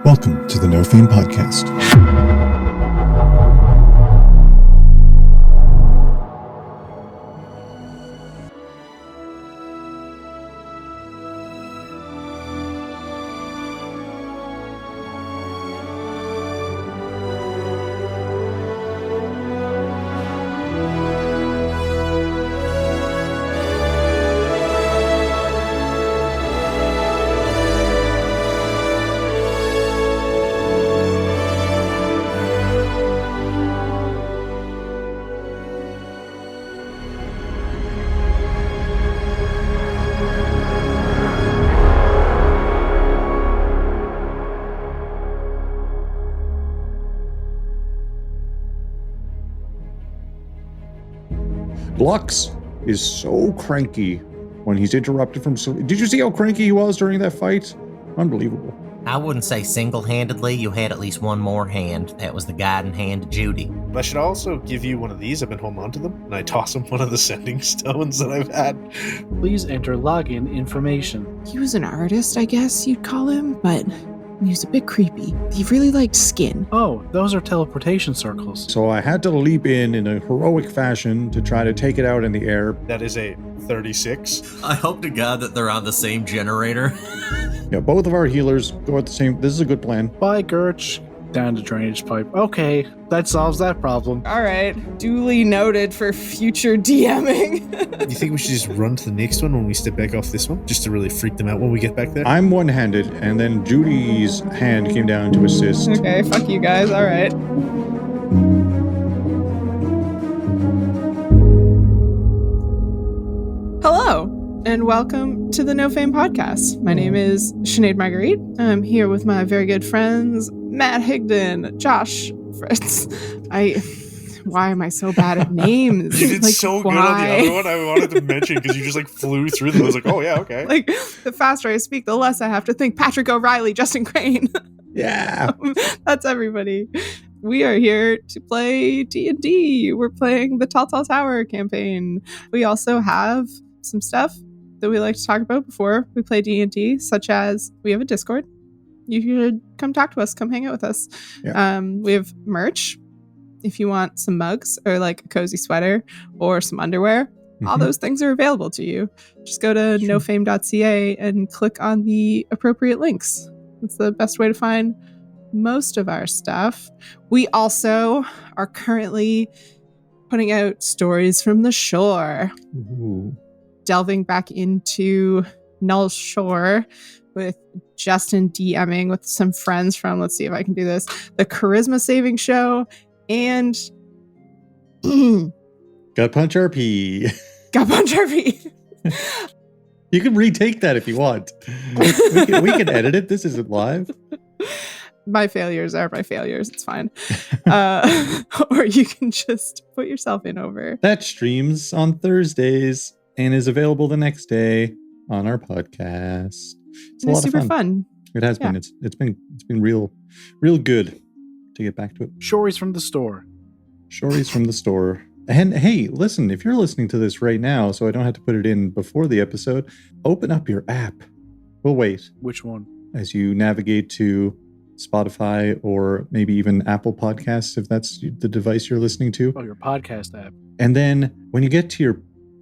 Welcome to the No Fame Podcast. Lux is so cranky when he's interrupted from sleep. Did you see how cranky he was during that fight? Unbelievable. I wouldn't say single-handedly. You had at least one more hand. That was the guiding hand to Judy. I should also give you one of these. I've been holding on to them, and I toss him one of the sending stones that I've had. Please enter login information. He was an artist, I guess you'd call him, but he was a bit creepy. He really liked skin. Oh, those are teleportation circles. So I had to leap in a heroic fashion to try to take it out in the air. That is a 36. I hope to God that they're on the same generator. Yeah, both of our healers go at the same. This is a good plan. Bye, Gerch. Down the drainage pipe. Okay, that solves that problem. All right, duly noted for future DMing. Do you think we should just run to the next one when we step back off this one? Just to really freak them out when we get back there? I'm one-handed, and then Judy's hand came down to assist. Okay, fuck you guys, all right. Hello, and welcome to the No Fame Podcast. My name is Sinéad Marguerite. I'm here with my very good friends, Matt Higdon, Josh, Fritz. Why am I so bad at names? You did so good on the other one. I wanted to mention because you just flew through them. I was like, oh yeah, okay. The faster I speak, the less I have to think. Patrick O'Reilly, Justin Crane. Yeah. That's everybody. We are here to play D&D. We're playing the Tall Tall Tower campaign. We also have some stuff that we like to talk about before we play D&D, such as we have a Discord. You should come talk to us, come hang out with us. Yeah. We have merch. If you want some mugs or a cozy sweater or some underwear, all those things are available to you. Just go to nofame.ca and click on the appropriate links. It's the best way to find most of our stuff. We also are currently putting out Stories from the Shore. Ooh. Delving back into Null Shore with Justin DMing with some friends from, let's see if I can do this, the Charisma Saving Show and Gut Punch RP. Gut Punch RP. You can retake that if you want. We can edit it. This isn't live. My failures are my failures. It's fine. Or you can just put yourself in over. That streams on Thursdays and is available the next day on our podcast. It's super fun. It has been. It's been real good to get back to it. Stories from the store. Stories from the store. And hey, listen, if you're listening to this right now, so I don't have to put it in before the episode, open up your app. We'll wait. Which one? As you navigate to Spotify or maybe even Apple Podcasts, if that's the device you're listening to. Oh, your podcast app. And then when you get to your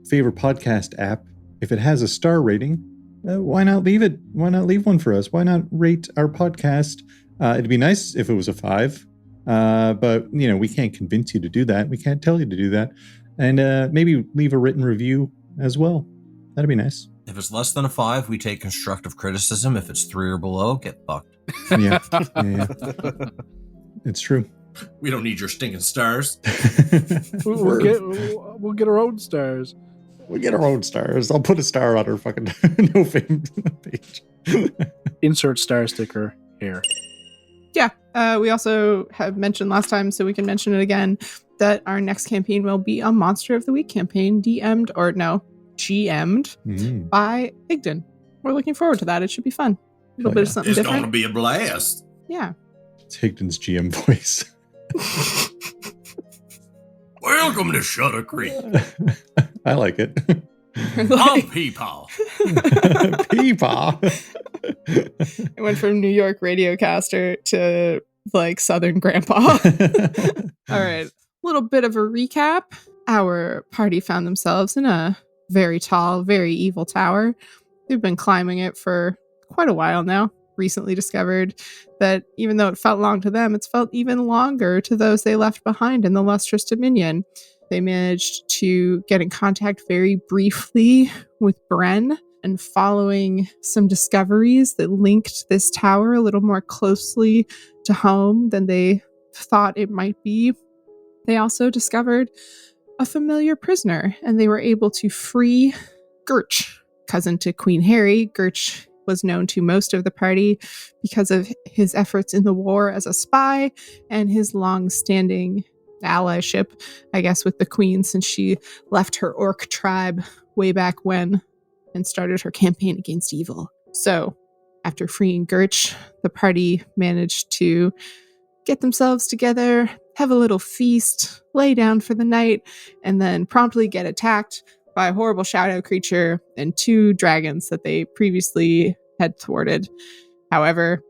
favorite podcast app, if it has a star rating, why not leave it? Why not leave one for us? Why not rate our podcast? It'd be nice if it was a 5. But, we can't convince you to do that. We can't tell you to do that. And maybe leave a written review as well. That'd be nice. If it's less than a 5, we take constructive criticism. If it's 3 or below, get fucked. Yeah. It's true. We don't need your stinking stars. We'll get our own stars. We'll get our own stars. I'll put a star on our fucking No Fame page. Insert star sticker here. Yeah. We also have mentioned last time, so we can mention it again, that our next campaign will be a Monster of the Week campaign, GM'd by Higdon. We're looking forward to that. It should be fun. A little bit of something different. It's going to be a blast. Yeah. It's Higdon's GM voice. Welcome to Shutter Creek. I like it. Oh, people. Peepaw. It went from New York radiocaster to like Southern grandpa. All right. Little bit of a recap. Our party found themselves in a very tall, very evil tower. They've been climbing it for quite a while now. Recently discovered that even though it felt long to them, it's felt even longer to those they left behind in the Lustrous Dominion. They managed to get in contact very briefly with Bren, and following some discoveries that linked this tower a little more closely to home than they thought it might be, they also discovered a familiar prisoner, and they were able to free Gerch. Cousin to Queen Harry, Gerch was known to most of the party because of his efforts in the war as a spy and his long-standing allyship, I guess, with the Queen since she left her orc tribe way back when and started her campaign against evil. So, after freeing Gerch, the party managed to get themselves together, have a little feast, lay down for the night, and then promptly get attacked by a horrible shadow creature and 2 dragons that they previously had thwarted. However,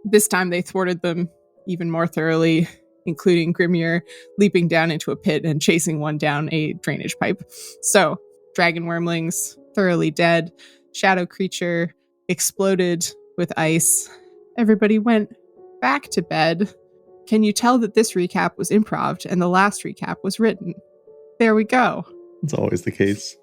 this time they thwarted them even more thoroughly, including Grimmier leaping down into a pit and chasing one down a drainage pipe. So, dragon wormlings thoroughly dead, shadow creature exploded with ice. Everybody went back to bed. Can you tell that this recap was improv and the last recap was written? There we go. It's always the case.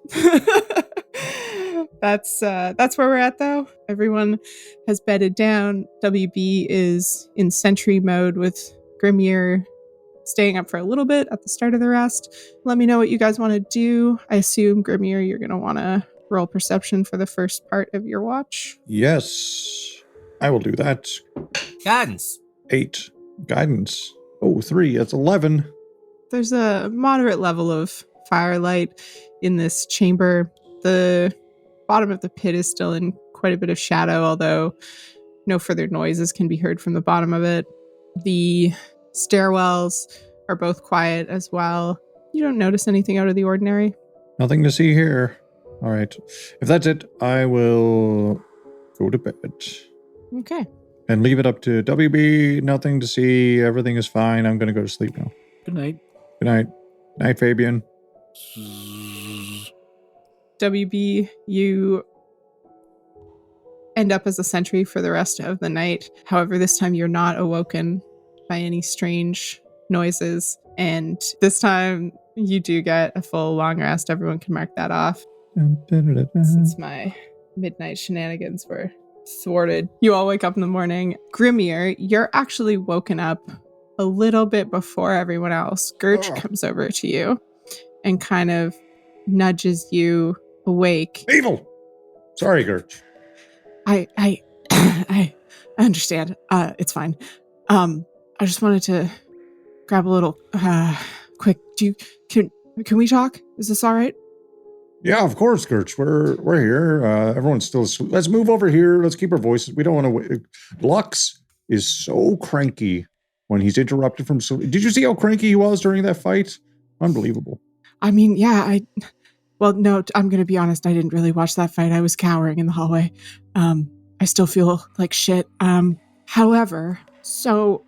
That's where we're at, though. Everyone has bedded down. WB is in sentry mode with Grimmier staying up for a little bit at the start of the rest. Let me know what you guys want to do. I assume, Grimmier, you're going to want to roll perception for the first part of your watch. Yes, I will do that. Guidance. 8. Guidance. Oh, 3. That's 11. There's a moderate level of firelight in this chamber. The bottom of the pit is still in quite a bit of shadow, although no further noises can be heard from the bottom of it. The stairwells are both quiet as well. You don't notice anything out of the ordinary. Nothing to see here. All right. If that's it, I will go to bed. Okay. And leave it up to WB. Nothing to see. Everything is fine. I'm going to go to sleep now. Good night. Good night. Night, Fabian. WB, you end up as a sentry for the rest of the night. However, this time you're not awoken by any strange noises. And this time you do get a full long rest. Everyone can mark that off. Since my midnight shenanigans were thwarted. You all wake up in the morning. Grimmier, you're actually woken up a little bit before everyone else. Gerch comes over to you and kind of nudges you awake. Evil! Sorry, Gerch. I understand. It's fine. I just wanted to grab a little quick. Can we talk? Is this all right? Yeah, of course, Gerch. We're here. Everyone's still asleep. Let's move over here. Let's keep our voices. We don't want to wait. Lux is so cranky when he's interrupted from sleep. Did you see how cranky he was during that fight? Unbelievable. I mean, yeah, well, no, I'm going to be honest. I didn't really watch that fight. I was cowering in the hallway. I still feel like shit. However, so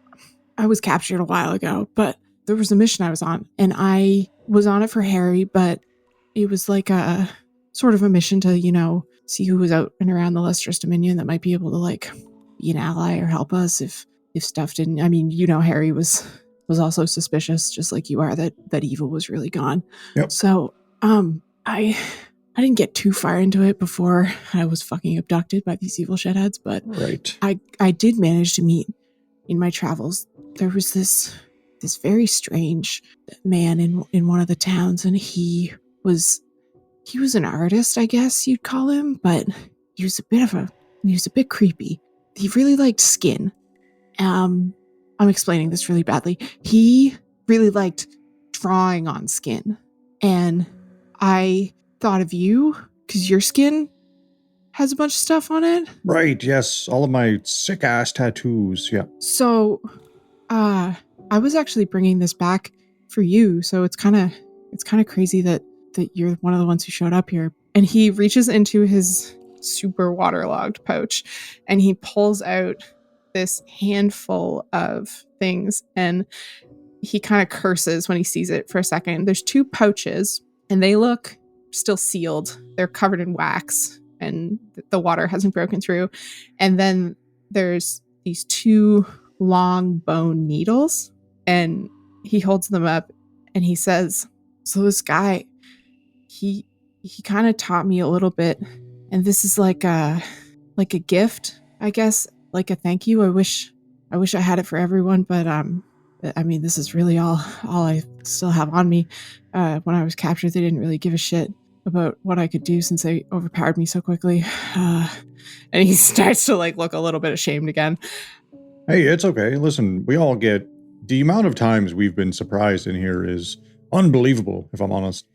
I was captured a while ago, but there was a mission I was on, and I was on it for Harry, but it was like a sort of a mission to, see who was out and around the Lustrous Dominion that might be able to, like, be an ally or help us if stuff didn't. I mean, Harry was also suspicious, just like you are, that evil was really gone. Yep. So, I didn't get too far into it before I was fucking abducted by these evil shitheads, but right. I did manage to meet in my travels. There was this very strange man in one of the towns, and he was an artist, I guess you'd call him, but he was a bit creepy. He really liked skin. I'm explaining this really badly. He really liked drawing on skin, and I thought of you because your skin has a bunch of stuff on it. Right, yes. All of my sick ass tattoos, yeah. So, I was actually bringing this back for you, so it's kind of crazy that that you're one of the ones who showed up here. And he reaches into his super waterlogged pouch and he pulls out this handful of things, and he kind of curses when he sees it for a second. There's 2 pouches and they look still sealed. They're covered in wax and the water hasn't broken through. And then there's these 2 long bone needles, and he holds them up and he says, so this guy, he kind of taught me a little bit, and this is like a gift, I guess, like a thank you. I wish I had it for everyone, but I mean, this is really all I still have on me. When I was captured, they didn't really give a shit about what I could do since they overpowered me so quickly. And he starts to like look a little bit ashamed again. Hey, it's okay. Listen, we all get the amount of times we've been surprised in here is unbelievable, if I'm honest.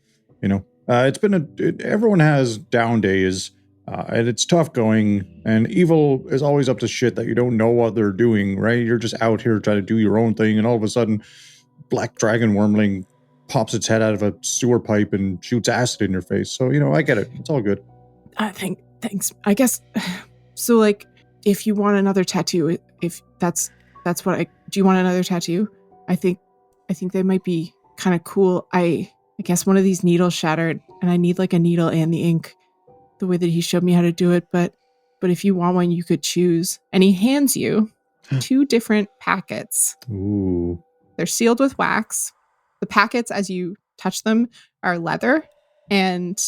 You know, it's been everyone has down days, and it's tough going, and evil is always up to shit that you don't know what they're doing, right? You're just out here trying to do your own thing, and all of a sudden, black dragon wormling pops its head out of a sewer pipe and shoots acid in your face. So, you know, I get it. It's all good. Thanks. I guess, so like, if you want another tattoo, if that's what do you want another tattoo? I think they might be kind of cool. I guess one of these needles shattered and I need like a needle and the ink the way that he showed me how to do it. But if you want one, you could choose. And he hands you 2 different packets. Ooh. They're sealed with wax. The packets, as you touch them, are leather, and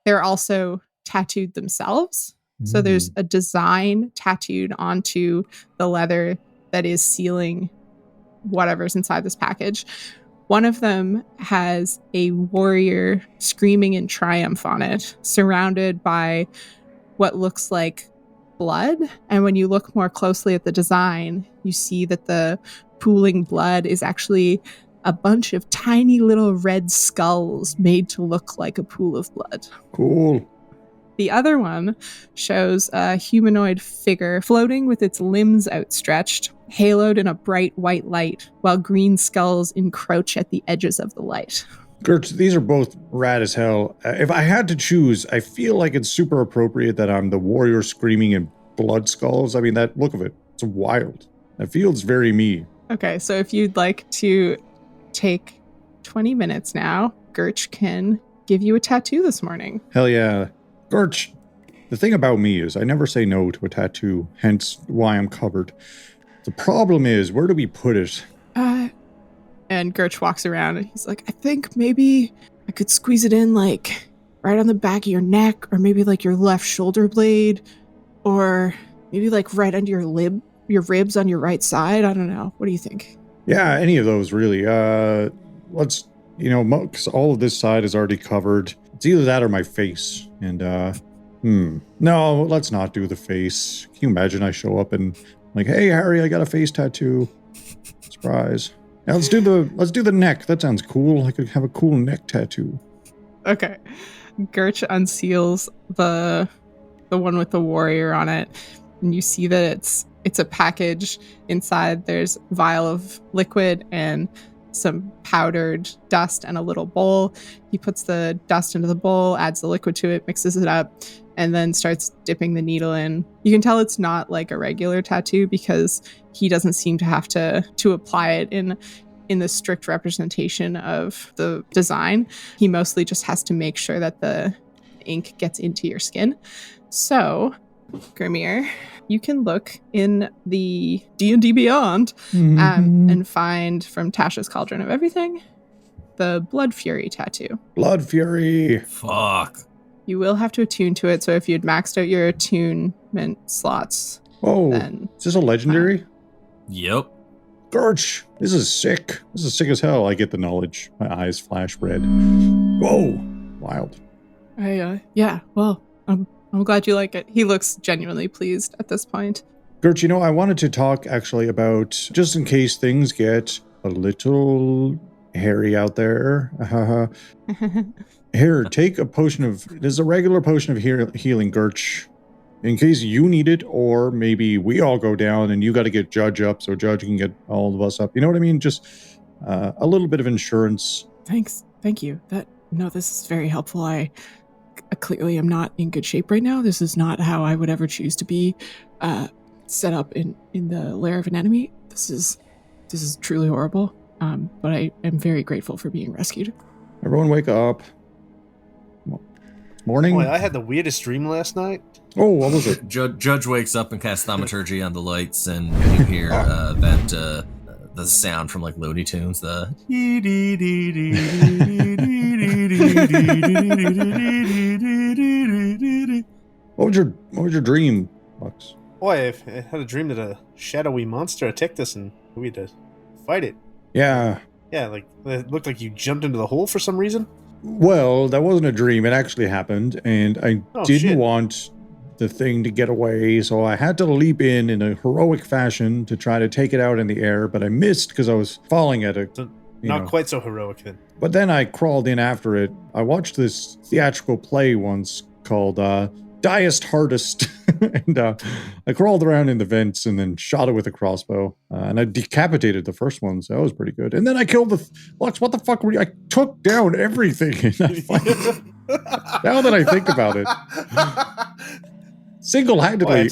they're also tattooed themselves. So there's a design tattooed onto the leather that is sealing whatever's inside this package. One of them has a warrior screaming in triumph on it, surrounded by what looks like blood. And when you look more closely at the design, you see that the pooling blood is actually a bunch of tiny little red skulls made to look like a pool of blood. Cool. The other one shows a humanoid figure floating with its limbs outstretched, haloed in a bright white light, while green skulls encroach at the edges of the light. Gerch, these are both rad as hell. If I had to choose, I feel like it's super appropriate that I'm the warrior screaming in blood skulls. I mean, that look of it, it's wild. That feels very me. Okay, so if you'd like to take 20 minutes now, Gerch can give you a tattoo this morning. Hell yeah. Gerch, the thing about me is I never say no to a tattoo, hence why I'm covered. The problem is, where do we put it? And Gerch walks around and he's like, I think maybe I could squeeze it in like right on the back of your neck, or maybe like your left shoulder blade, or maybe like right under your ribs on your right side. I don't know. What do you think? Yeah, any of those really. Let's, because all of this side is already covered. It's either that or my face. And, no, let's not do the face. Can you imagine I show up and like, hey, Harry, I got a face tattoo. Surprise. Now let's do the neck. That sounds cool. I could have a cool neck tattoo. Okay. Gerch unseals the one with the warrior on it, and you see that it's a package. Inside there's a vial of liquid and some powdered dust and a little bowl. He puts the dust into the bowl, adds the liquid to it, mixes it up, and then starts dipping the needle in. You can tell it's not like a regular tattoo because he doesn't seem to have to apply it in the strict representation of the design. He mostly just has to make sure that the ink gets into your skin. So, Grimmier, you can look in the D&D Beyond and find from Tasha's Cauldron of Everything the Blood Fury tattoo. Blood Fury. Fuck. You will have to attune to it, so if you'd maxed out your attunement slots. Oh, then, is this a legendary? Yep. Gerch, this is sick. This is sick as hell. I get the knowledge. My eyes flash red. Whoa, wild. Yeah, well, I'm glad you like it. He looks genuinely pleased at this point. Gerch, I wanted to talk actually about, just in case things get a little hairy out there. Here, take a potion of, there's a regular potion of healing, Gerch, in case you need it, or maybe we all go down and you got to get Judge up so Judge can get all of us up. You know what I mean? Just a little bit of insurance. Thanks. Thank you. No, this is very helpful. I clearly am not in good shape right now. This is not how I would ever choose to be set up in the lair of an enemy. This is truly horrible. But I am very grateful for being rescued. Everyone wake up. Morning. Boy, I had the weirdest dream last night. Oh, what was it? Judge wakes up and casts thaumaturgy on the lights, and you hear the sound from like Looney Tunes. The What was your dream, Lux? Boy, I had a dream that a shadowy monster attacked us and we had to fight it. Yeah. Yeah, like it looked like you jumped into the hole for some reason. Well, that wasn't a dream. It actually happened, and I didn't want the thing to get away, so I had to leap in a heroic fashion to try to take it out in the air, but I missed because I was falling at it. So not quite so heroic then. But then I crawled in after it. I watched this theatrical play once called Diest Hardest, and I crawled around in the vents and then shot it with a crossbow, and I decapitated the first one, so that was pretty good. And then I killed the Lux. What the fuck were you? I took down everything in that fight. Now that I think about it, single-handedly.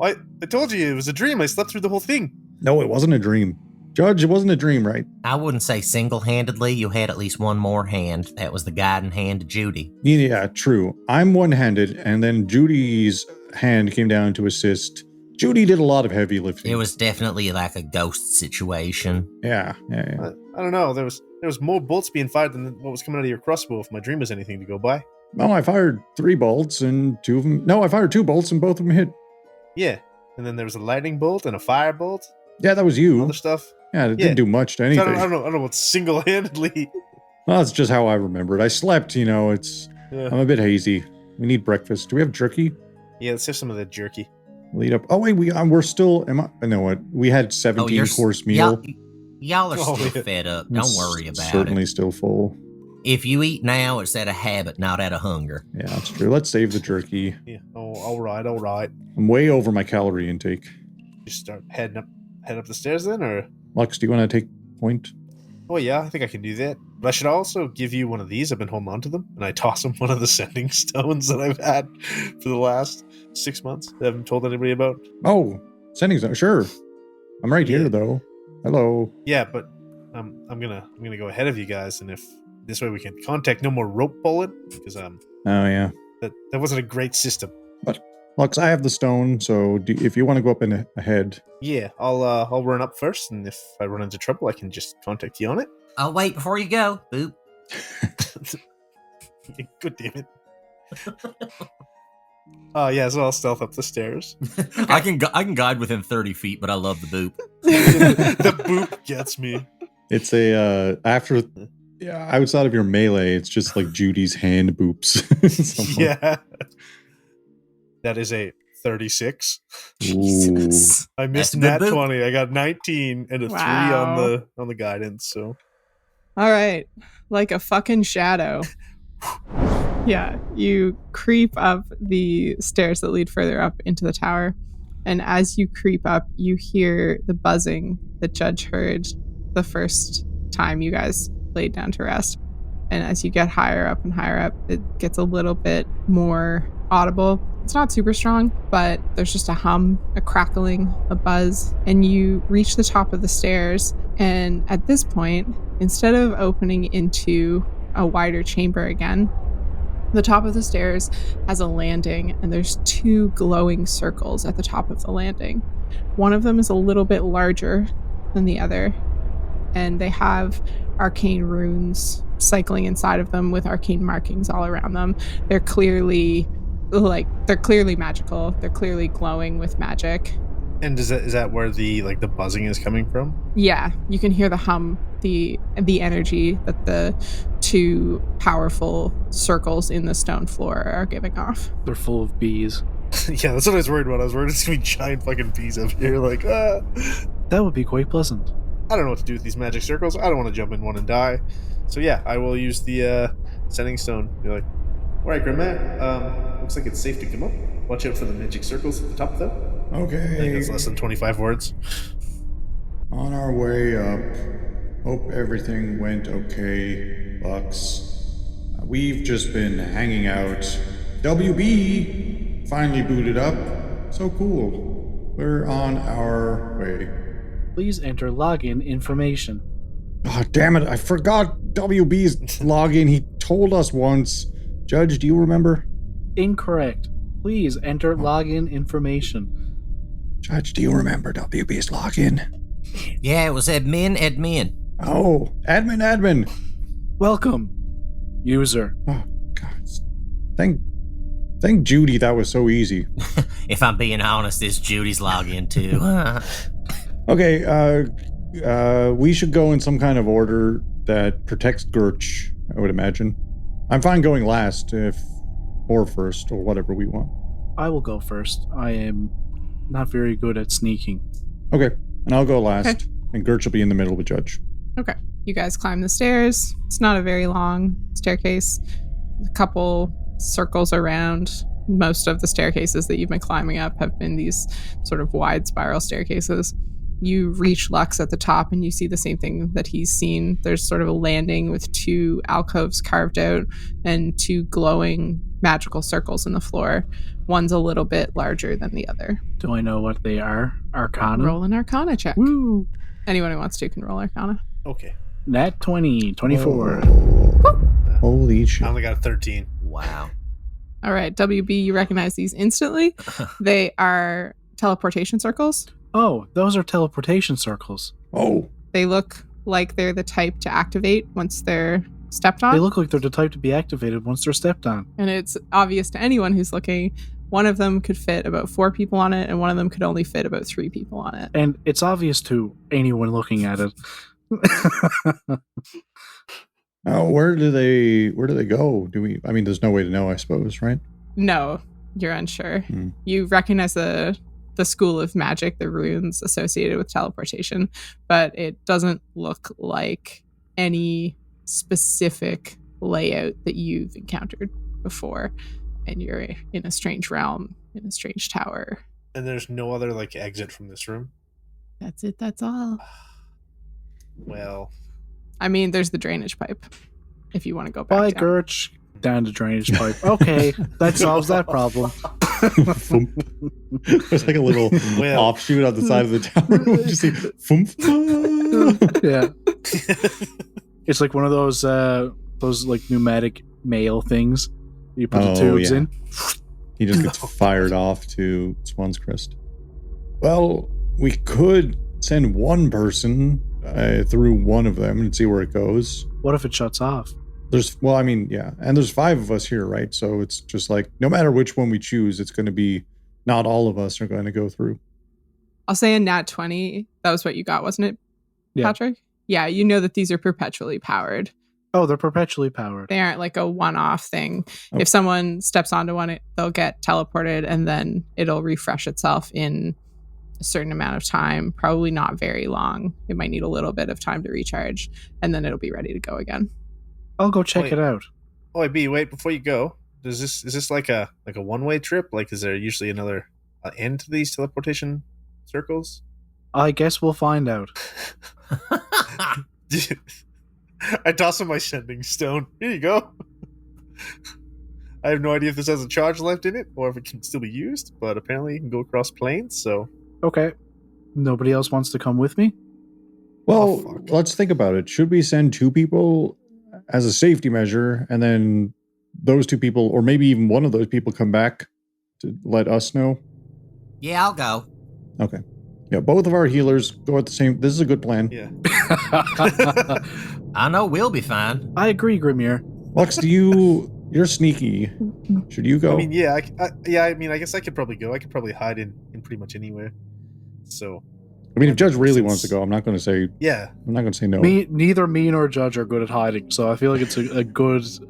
I told you it was a dream. I slept through the whole thing. No, it wasn't a dream. Judge, it wasn't a dream, right? I wouldn't say single-handedly. You had at least one more hand. That was the guiding hand of Judy. Yeah, true. I'm one-handed, and then Judy's hand came down to assist. Judy did a lot of heavy lifting. It was definitely like a ghost situation. Yeah. I don't know. There was more bolts being fired than what was coming out of your crossbow, if my dream was anything to go by. No, I fired 3 bolts, and 2 of them... No, I fired 2 bolts, and both of them hit. Yeah. And then there was a lightning bolt and a fire bolt. Yeah, that was you. Other stuff. Yeah, it didn't do much to anything. So I don't know what's single-handedly. Well, that's just how I remember it. I slept, I'm a bit hazy. We need breakfast. Do we have jerky? Yeah, let's have some of that jerky. Lead up. Oh, wait, we're still... I know what. We had 17-course meal. Y'all are still fed up. Don't worry about it. Certainly still full. If you eat now, it's out of habit, not out of hunger. Yeah, that's true. Let's save the jerky. Yeah. Oh, all right. I'm way over my calorie intake. Just start head up the stairs then, or... Lux, do you want to take point? Oh, yeah, I think I can do that. But I should also give you one of these. I've been holding on to them, and I toss him one of the sending stones that I've had for the last 6 months that I haven't told anybody about. Oh, sending stone. Sure. I'm right here, though. Hello. Yeah, but I'm gonna go ahead of you guys, and if this way we can contact no more rope bullet, because Oh, yeah. that wasn't a great system. But Lux, I have the stone, so if you want to go up ahead. Yeah, I'll run up first, and if I run into trouble, I can just contact you on it. I'll wait before you go. Boop. Good damn it. Yeah, so I'll stealth up the stairs. I can guide within 30 feet, but I love the boop. The boop gets me. It's outside of your melee, it's just like Judy's hand boops. Yeah. That is a 36. Jesus. I missed That's a nat good boop. 20. I got 19 and a 3 on the guidance, so. All right. Like a fucking shadow. Yeah, you creep up the stairs that lead further up into the tower. And as you creep up, you hear the buzzing that Judge heard the first time you guys laid down to rest. And as you get higher up and higher up, it gets a little bit more audible. It's not super strong, but there's just a hum, a crackling, a buzz. And you reach the top of the stairs. And at this point, instead of opening into a wider chamber again, the top of the stairs has a landing, and there's 2 glowing circles at the top of the landing. One of them is a little bit larger than the other, and they have arcane runes cycling inside of them with arcane markings all around them. They're clearly magical. They're clearly glowing with magic. And is that where the buzzing is coming from? Yeah, you can hear the hum, the energy that the 2 powerful circles in the stone floor are giving off. They're full of bees. Yeah, that's what I was worried about. I was worried it's gonna be giant fucking bees up here. That would be quite pleasant. I don't know what to do with these magic circles. I don't want to jump in one and die. So yeah, I will use the sending stone. Be like, all right, Grimmier, looks like it's safe to come up. Watch out for the magic circles at the top, though. I think Okay. that's less than 25 words. On our way up. Hope everything went okay, Lux. We've just been hanging out. WB finally booted up. So cool. We're on our way. Please enter login information. Oh, damn it. I forgot WB's login. He told us once. Judge, do you remember? Incorrect. Please enter login information. Judge, do you remember WB's login? Yeah, it was admin. Oh, admin. Welcome, user. Oh, God. Thank Judy that was so easy. If I'm being honest, it's Judy's login too. Okay, we should go in some kind of order that protects Gerch, I would imagine. I'm fine going last or first, or whatever we want. I will go first. I am not very good at sneaking. Okay, and I'll go last, Okay. and Gerch will be in the middle with Judge. Okay. You guys climb the stairs. It's not a very long staircase. A couple circles around. Most of the staircases that you've been climbing up have been these sort of wide spiral staircases. You reach Lux at the top and you see the same thing that he's seen. There's sort of a landing with 2 alcoves carved out and 2 glowing magical circles in the floor. One's a little bit larger than the other. Do I know what they are? Arcana? Roll an Arcana check. Woo! Anyone who wants to can roll Arcana. Okay. Nat 20, 24. Holy shit. I only got a 13. Wow. All right, WB, you recognize these instantly. They are teleportation circles. Oh, those are teleportation circles. Oh, They look like they're the type to activate once they're stepped on. They look like they're the type to be activated once they're stepped on. And it's obvious to anyone who's looking, one of them could fit about 4 people on it, and one of them could only fit about 3 people on it. And it's obvious to anyone looking at it. oh, where do they go? I mean, there's no way to know, I suppose, right? No, you're unsure. Hmm. You recognize the school of magic, the runes associated with teleportation, but it doesn't look like any specific layout that you've encountered before. And you're in a strange realm, in a strange tower. And there's no other like exit from this room. That's it, that's all. Well, I mean, there's the drainage pipe, if you want to go back Bye, down. Gerch. Down the drainage pipe. Okay, that solves that problem. There's like a little Well. offshoot on the side of the tower. Just see, thump. Yeah. It's like one of those like pneumatic mail things. You put the Oh, tubes yeah. in. He just gets fired off to Swan's Crest. Well, we could send one person through one of them and see where it goes. What if it shuts off? And there's 5 of us here, right? So it's just like, no matter which one we choose, it's going to be, not all of us are going to go through. I'll say a nat 20. That was what you got, wasn't it, Yeah. Patrick? Yeah, you know that these are perpetually powered. Oh, they're perpetually powered. They aren't like a one-off thing. Oh. If someone steps onto one, they'll get teleported and then it'll refresh itself in a certain amount of time, probably not very long. It might need a little bit of time to recharge, and then it'll be ready to go again. I'll go check Wait. it out. oh, B, wait before you go. Is this like a one-way trip? Like, is there usually another end to these teleportation circles? I guess we'll find out. I toss him my sending stone. Here you go. I have no idea if this has a charge left in it or if it can still be used, but apparently it can go across planes, so... Okay. Nobody else wants to come with me? Well, Oh, fuck. let's think about it. Should we send 2 people as a safety measure, and then those 2 people, or maybe even one of those people, come back to let us know? Yeah, I'll go. Okay. Yeah, both of our healers go at the same... This is a good plan. Yeah. I know we'll be fine. I agree, Grimmier. Lux, you're sneaky. Should you go? I mean, yeah, I guess I could probably go. I could probably hide in pretty much anywhere. So, if Judge really wants to go, I'm not going to say yeah. no. Neither me nor Judge are good at hiding, so I feel like it's a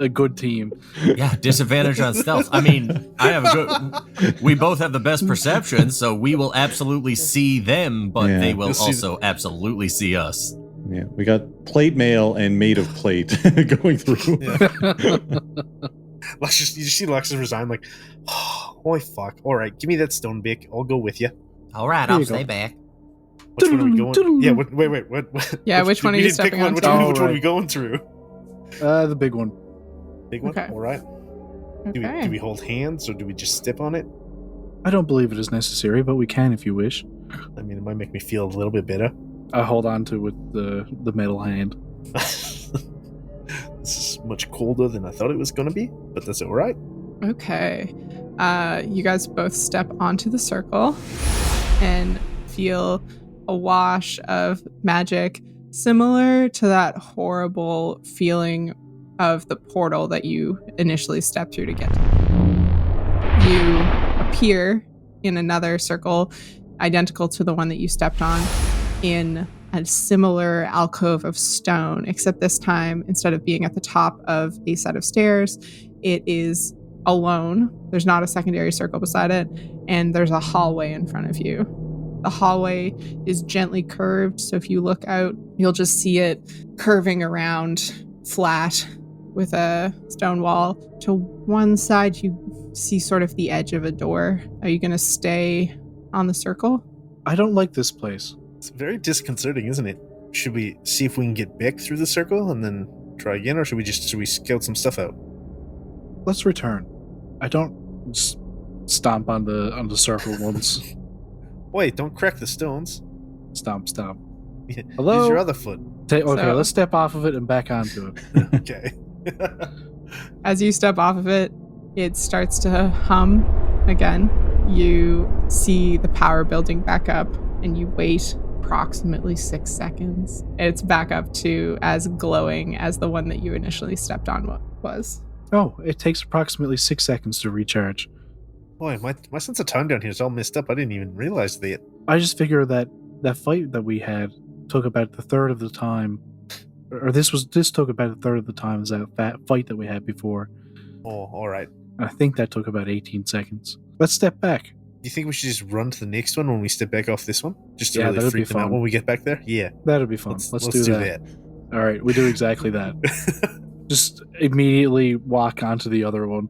good team. Yeah, disadvantage on stealth. I mean, we both have the best perception, so we will absolutely see them, but Yeah. they will You'll see also absolutely see us. Yeah, we got plate mail and made of plate going through. Yeah. You see Lux is resigned, like, oh, holy fuck. All right, give me that stone bick. I'll go with you. All right, Here I'll you stay go. back. Which one are we going? Yeah, wait. Yeah, which one are we you didn't pick stepping one. on? Which one are we Alright. going through? The big one. Big one? Okay. All right. Okay. Do we hold hands or do we just step on it? I don't believe it is necessary, but we can if you wish. I mean, it might make me feel a little bit better. I hold on to it with the metal hand. This is much colder than I thought it was going to be, but that's all right. Okay. You guys both step onto the circle and feel a wash of magic similar to that horrible feeling of the portal that you initially stepped through to get to. You appear in another circle identical to the one that you stepped on in a similar alcove of stone, except this time, instead of being at the top of a set of stairs, it is alone. There's not a secondary circle beside it, and there's a hallway in front of you. The hallway is gently curved, so if you look out, you'll just see it curving around flat with a stone wall. To one side, you see sort of the edge of a door. Are you going to stay on the circle? I don't like this place. It's very disconcerting, isn't it? Should we see if we can get back through the circle and then try again, or should we scout some stuff out? Let's return. I don't stomp on the circle once. Wait, don't crack the stones. Stomp. Hello? Use your other foot. Okay, let's step off of it and back onto it. Okay. As you step off of it, it starts to hum again. You see the power building back up, and you wait approximately 6 seconds. It's back up to as glowing as the one that you initially stepped on was. Oh, it takes approximately 6 seconds to recharge. Boy, my sense of time down here is all messed up. I didn't even realize that. I just figure that fight that we had took about a third of the time. Or this took about a third of the time as that fight that we had before. Oh, all right. I think that took about 18 seconds. Let's step back. Do you think we should just run to the next one when we step back off this one? Just to Yeah, really that'd freak be them out fun. when we get back there? Yeah. That'd be fun. Let's do that. All right, we do exactly that. Just immediately walk onto the other one.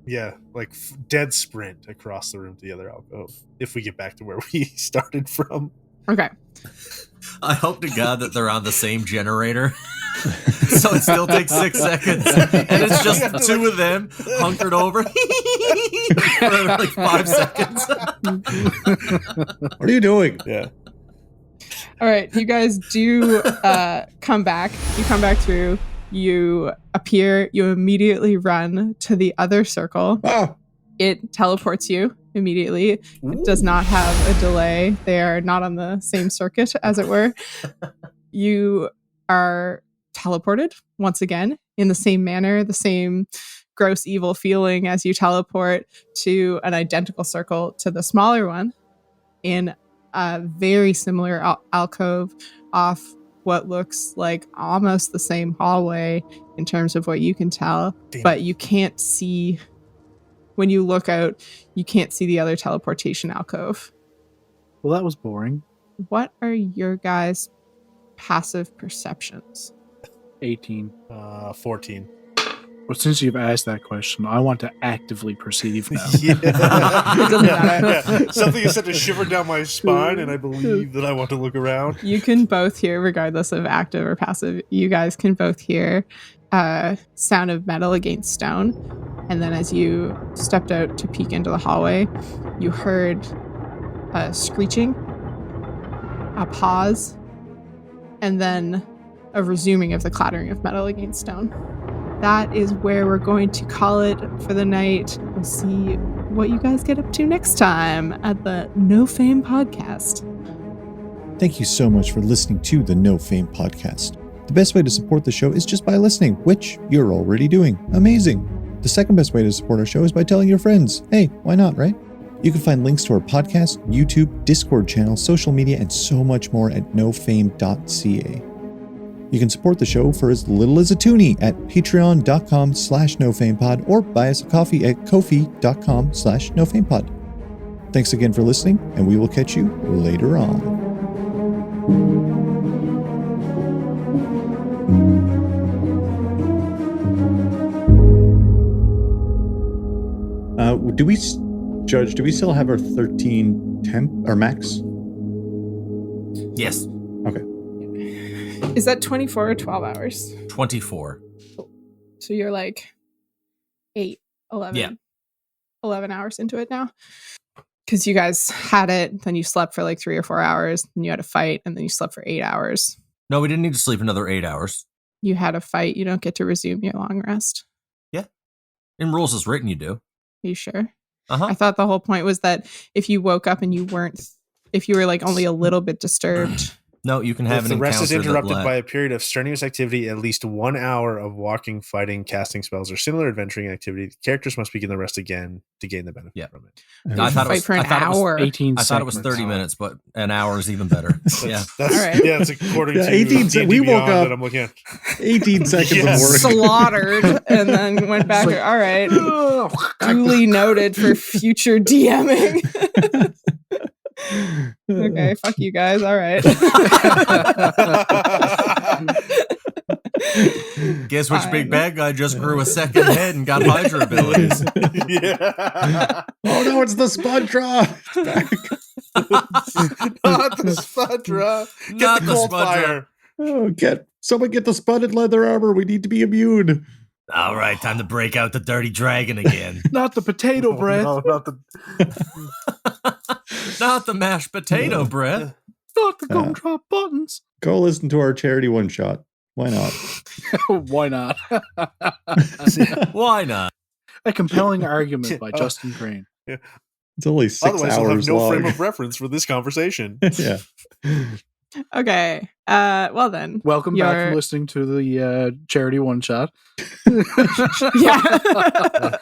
Yeah, like dead sprint across the room to the other alcove. If we get back to where we started from. Okay. I hope to God that they're on the same generator. So it still takes 6 seconds. And it's just the two of them hunkered over for like 5 seconds. What are you doing? Yeah. All right, you guys do come back. You come back through. You appear. You immediately run to the other circle. Ah! It teleports you immediately. It does not have a delay. They are not on the same circuit, as it were. You are teleported once again in the same manner, the same gross evil feeling as you teleport to an identical circle to the smaller one in a very similar alcove off what looks like almost the same hallway in terms of what you can tell. Damn. But you can't see, when you look out, you can't see the other teleportation alcove. Well, that was boring. What are your guys' passive perceptions? 18. 14. Well, since you've asked that question, I want to actively perceive now. Yeah. It doesn't matter. Yeah. Something is sent a shiver down my spine, and I believe that I want to look around. You can both hear, regardless of active or passive, you guys can both hear sound of metal against stone. And then as you stepped out to peek into the hallway, you heard a screeching, a pause, and then a resuming of the clattering of metal against stone. That is where we're going to call it for the night. We'll see what you guys get up to next time at the No Fame Podcast. Thank you so much for listening to the No Fame Podcast. The best way to support the show is just by listening, which you're already doing. Amazing. The second best way to support our show is by telling your friends. Hey, why not, right? You can find links to our podcast, YouTube, Discord channel, social media, and so much more at nofame.ca. You can support the show for as little as a toonie at patreon.com/nofamepod or buy us a coffee at ko-fi.com/nofamepod. Thanks again for listening, and we will catch you later on. Do we still have our 13 temp or max? Yes, Okay. Is that 24 or 12 hours? 24. So you're like 11 hours into it now. Because you guys had it, then you slept for like 3 or 4 hours, then you had a fight, and then you slept for 8 hours. No, we didn't need to sleep another 8 hours. You had a fight. You don't get to resume your long rest. Yeah. In rules as written, you do. Are you sure? Uh-huh. I thought the whole point was that if you woke up and you were like only a little bit disturbed. No, you can have If an the rest encounter is interrupted that by a period of strenuous activity, at least 1 hour of walking, fighting, casting spells, or similar adventuring activity, the characters must begin the rest again to gain the benefit from it. I thought it was fight for an hour. 18 I thought it was 30 minutes, but an hour is even better. Yeah. That's, All right. Yeah, it's according to 18 D&D we woke Beyond up. that I'm looking at. 18 seconds Yes. of work. Slaughtered and then went back. All right. Duly noted for future DMing. Okay, fuck you guys. All right. Guess which Fine. big bad guy just grew a second head and got Hydra abilities? Yeah. Oh no, it's the Spudra! Not the Spudra. Get Not the the cold Spudra. fire. Oh, someone get the spotted leather armor. We need to be immune. All right, time to break out the dirty dragon again. Not the potato breath. No, not the. Not the mashed potato breath. Not the gumdrop buttons. Go listen to our charity one shot. Why not? Why not? Why not? A compelling argument by Justin Crane. It's only 6 Otherwise, we'll have hours no long. frame of reference for this conversation. Yeah. Okay. Well then. Welcome back from listening to the charity one shot. Yeah.